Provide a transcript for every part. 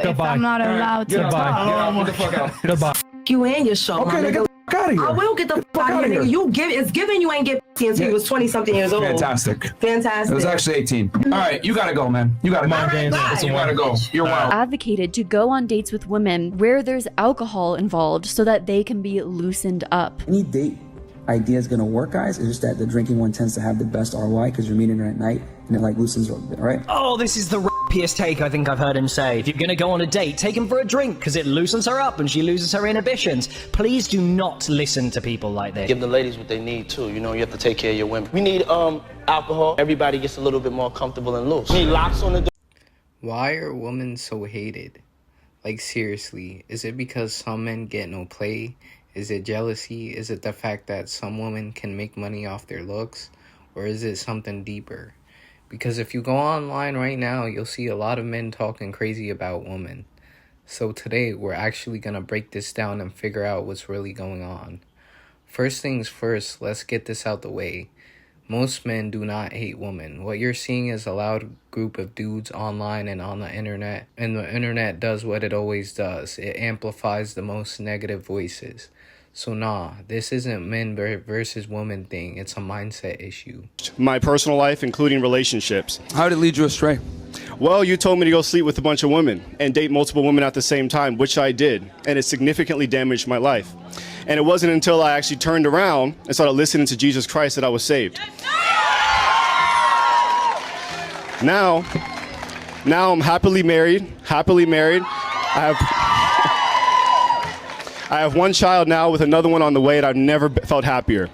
know if I'm not allowed to talk. Get the fuck out. Goodbye. You and your show, Okay, my then get nigga. the fuck out of here. I will get the fuck out of here, nigga. You give it's given you ain't get until you was 20-something years old. Fantastic. Fantastic. It was actually 18. All right, you gotta go, man. You gotta go. All right, bye. You gotta go. You're wild. Advocated to go on dates with women where there's alcohol involved so that they can be loosened up. Any date idea is gonna work, guys. It's just that the drinking one tends to have the best ROI because you're meeting her at night and it like loosens her a bit, right? Oh, this is the rappiest take I think I've heard him say. If you're gonna go on a date, take him for a drink because it loosens her up and she loses her inhibitions. Please do not listen to people like this. Give the ladies what they need too. You know, you have to take care of your women. We need alcohol. Everybody gets a little bit more comfortable and loose. We need locks on the door. Why are women so hated? Like, seriously, is it because some men get no play? Is it jealousy? Is it the fact that some women can make money off their looks? Or is it something deeper? Because if you go online right now, you'll see a lot of men talking crazy about women. So today, we're actually going to break this down and figure out what's really going on. First things first, let's get this out the way. Most men do not hate women. What you're seeing is a loud group of dudes online and on the internet. And the internet does what it always does. It amplifies the most negative voices. So nah, this isn't men versus women thing. It's a mindset issue. My personal life, including relationships. How did it lead you astray? Well, you told me to go sleep with a bunch of women and date multiple women at the same time, which I did. And it significantly damaged my life. And it wasn't until I actually turned around and started listening to Jesus Christ that I was saved. Now I'm happily married. I have one child now with another one on the way, and I've never felt happier.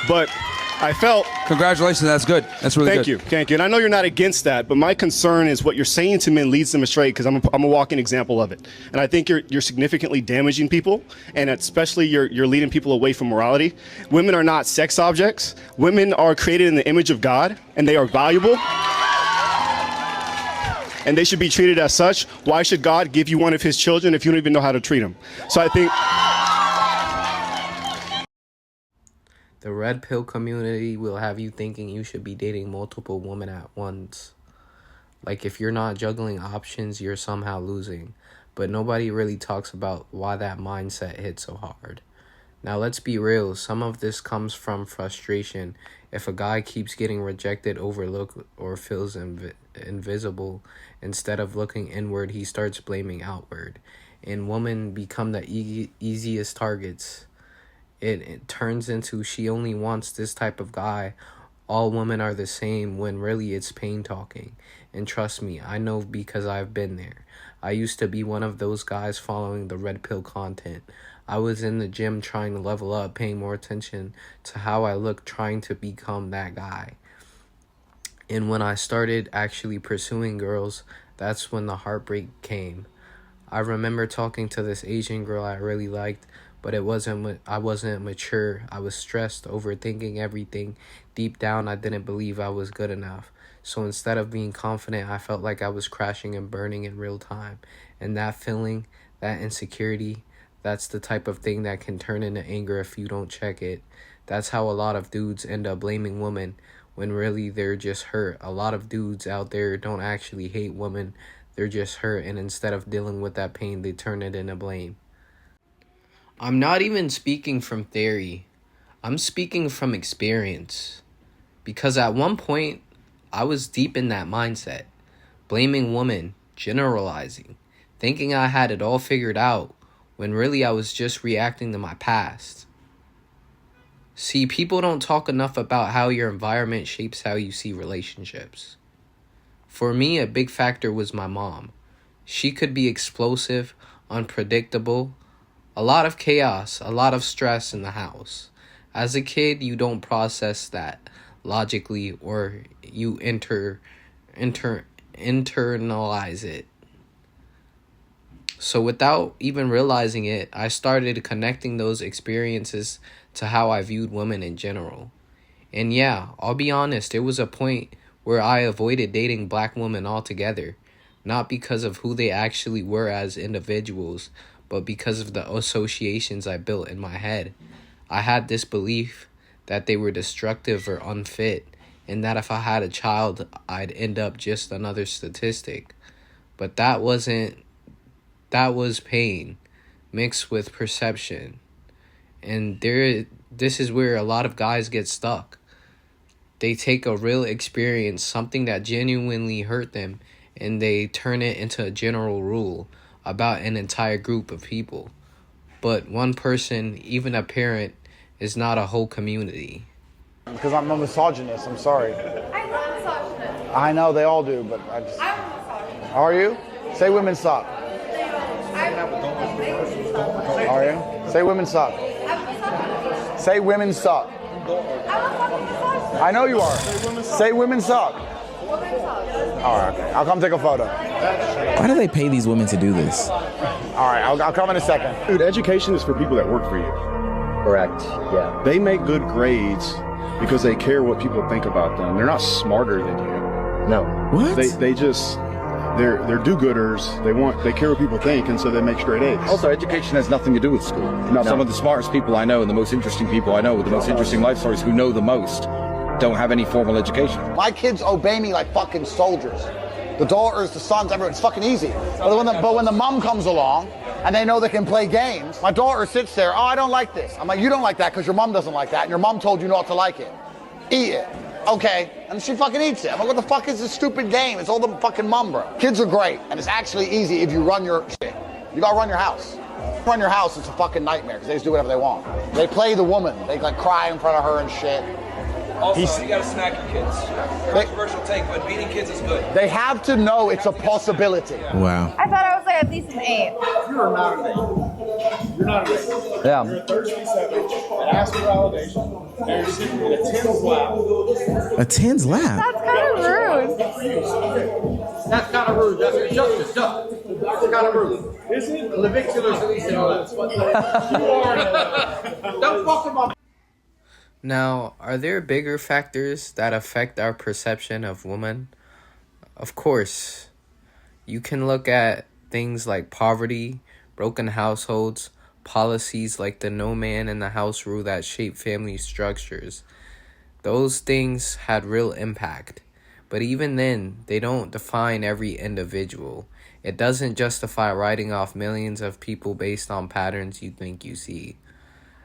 But I felt... Congratulations, that's good. That's really good. Thank you. And I know you're not against that, but my concern is what you're saying to men leads them astray, because I'm a walking example of it. And I think you're significantly damaging people, and especially you're leading people away from morality. Women are not sex objects. Women are created in the image of God, and they are valuable. And they should be treated as such. Why should God give you one of his children if you don't even know how to treat them? So I think... The red pill community will have you thinking you should be dating multiple women at once. Like, if you're not juggling options, you're somehow losing. But nobody really talks about why that mindset hits so hard. Now, let's be real. Some of this comes from frustration. If a guy keeps getting rejected, overlooked, or feels invisible, instead of looking inward, he starts blaming outward. And women become the easiest targets. It turns into she only wants this type of guy. All women are the same, when really it's pain talking. And trust me, I know because I've been there. I used to be one of those guys following the red pill content. I was in the gym trying to level up, paying more attention to how I look, trying to become that guy. And when I started actually pursuing girls, that's when the heartbreak came. I remember talking to this Asian girl I really liked, but I wasn't mature. I was stressed, overthinking everything. Deep down, I didn't believe I was good enough. So instead of being confident, I felt like I was crashing and burning in real time. And that feeling, that insecurity, that's the type of thing that can turn into anger if you don't check it. That's how a lot of dudes end up blaming women when really they're just hurt. A lot of dudes out there don't actually hate women. They're just hurt, and instead of dealing with that pain, they turn it into blame. I'm not even speaking from theory. I'm speaking from experience. Because at one point, I was deep in that mindset. Blaming women, generalizing, thinking I had it all figured out, when really I was just reacting to my past. See, people don't talk enough about how your environment shapes how you see relationships. For me, a big factor was my mom. She could be explosive, unpredictable, a lot of chaos, a lot of stress in the house. As a kid, you don't process that logically, or you internalize it. So without even realizing it, I started connecting those experiences to how I viewed women in general. And yeah, I'll be honest, there was a point where I avoided dating black women altogether, not because of who they actually were as individuals, but because of the associations I built in my head. I had this belief that they were destructive or unfit, and that if I had a child, I'd end up just another statistic. But that wasn't that was pain mixed with perception. And this is where a lot of guys get stuck. They take a real experience, something that genuinely hurt them, and they turn it into a general rule about an entire group of people. But one person, even a parent, is not a whole community. Because I'm a misogynist, I'm sorry. I'm not misogynist. I know they all do, but I just... I'm a misogynist. Are you? Say women suck. Are you? Say women suck. Say women suck. I know you are. Say women suck. All right, okay. I'll come take a photo. Why do they pay these women to do this? All right, I'll come in a second. Dude, education is for people that work for you. Correct, yeah. They make good grades because they care what people think about them. They're not smarter than you. No. What? They just... They're do-gooders. They care what people think, and so they make straight A's. Also, education has nothing to do with school. No. Some of the smartest people I know and the most interesting people I know with the most interesting life stories who know the most don't have any formal education. My kids obey me like fucking soldiers. The daughters, the sons, everyone. It's fucking easy. But when the mom comes along and they know they can play games, my daughter sits there, oh, I don't like this. I'm like, you don't like that because your mom doesn't like that, and your mom told you not to like it. Eat it. Okay, and she fucking eats it. I'm like, what the fuck is this stupid game? It's all the fucking mum, bro. Kids are great, and it's actually easy if you run your shit. You gotta run your house. Run your house, it's a fucking nightmare, because they just do whatever they want. They play the woman. They like cry in front of her and shit. Also, you gotta snack your kids. Controversial take, but beating kids is good. They have to know it's a possibility. Wow. I thought I was like at least an 8. You're not an 8. You're not an 8. Yeah. You're a 37 and ask for validation. And you're sitting in a 10's lap. A 10's lap? That's kind of rude. That's kind of rude. That's injustice. That's kind of rude. Is it? Leviculous. Don't fuck him up. Now, are there bigger factors that affect our perception of women? Of course. You can look at things like poverty, broken households, policies like the no man in the house rule that shape family structures. Those things had real impact. But even then, they don't define every individual. It doesn't justify writing off millions of people based on patterns you think you see.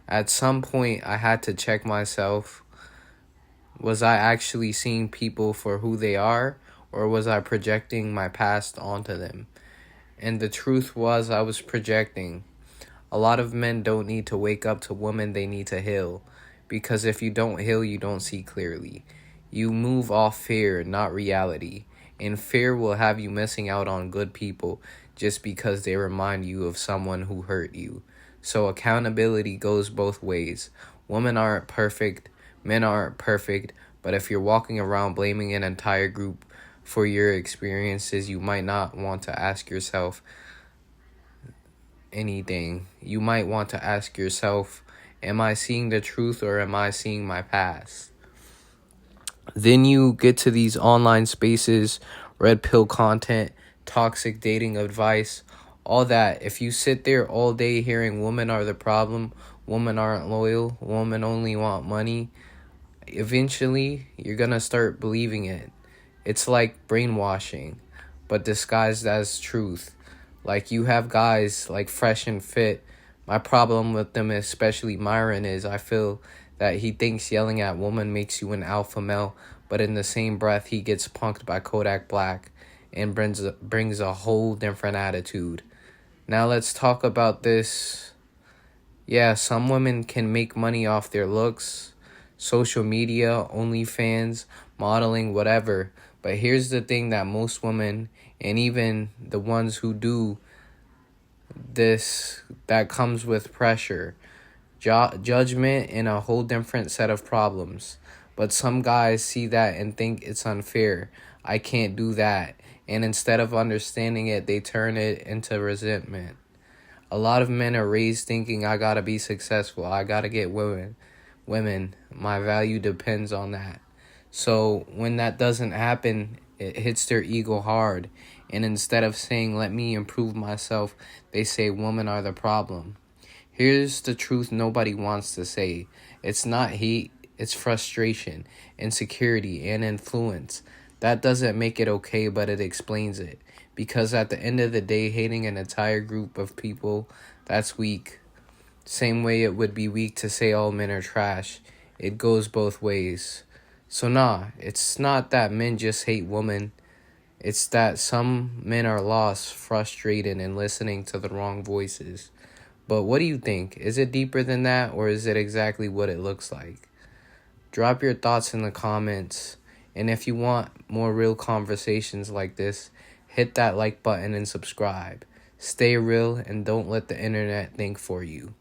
At some point, I had to check myself. Was I actually seeing people for who they are, or was I projecting my past onto them? And the truth was, I was projecting. A lot of men don't need to wake up to women, they need to heal. Because if you don't heal, you don't see clearly. You move off fear, not reality. And fear will have you missing out on good people just because they remind you of someone who hurt you. So accountability goes both ways. Women aren't perfect, men aren't perfect, but if you're walking around blaming an entire group for your experiences, you might not want to ask yourself anything. You might want to ask yourself, am I seeing the truth or am I seeing my past? Then you get to these online spaces, red pill content, toxic dating advice, all that. If you sit there all day hearing women are the problem, women aren't loyal, women only want money, eventually you're gonna start believing it. It's like brainwashing, but disguised as truth. Like you have guys like Fresh and Fit. My problem with them, especially Myron, is I feel that he thinks yelling at women makes you an alpha male, but in the same breath he gets punked by Kodak Black and brings a whole different attitude. Now let's talk about this. Yeah, some women can make money off their looks, social media, OnlyFans, modeling, whatever. But here's the thing that most women, and even the ones who do this, that comes with pressure, judgment, and a whole different set of problems. But some guys see that and think it's unfair. I can't do that. And instead of understanding it, they turn it into resentment. A lot of men are raised thinking, I gotta be successful, I gotta get women. My value depends on that. So when that doesn't happen, it hits their ego hard. And instead of saying, let me improve myself, they say women are the problem. Here's the truth nobody wants to say. It's not hate, it's frustration, insecurity, and influence. That doesn't make it okay, but it explains it. Because at the end of the day, hating an entire group of people, that's weak. Same way it would be weak to say all men are trash. It goes both ways. So nah, it's not that men just hate women. It's that some men are lost, frustrated, and listening to the wrong voices. But what do you think? Is it deeper than that, or is it exactly what it looks like? Drop your thoughts in the comments. And if you want more real conversations like this, hit that like button and subscribe. Stay real and don't let the internet think for you.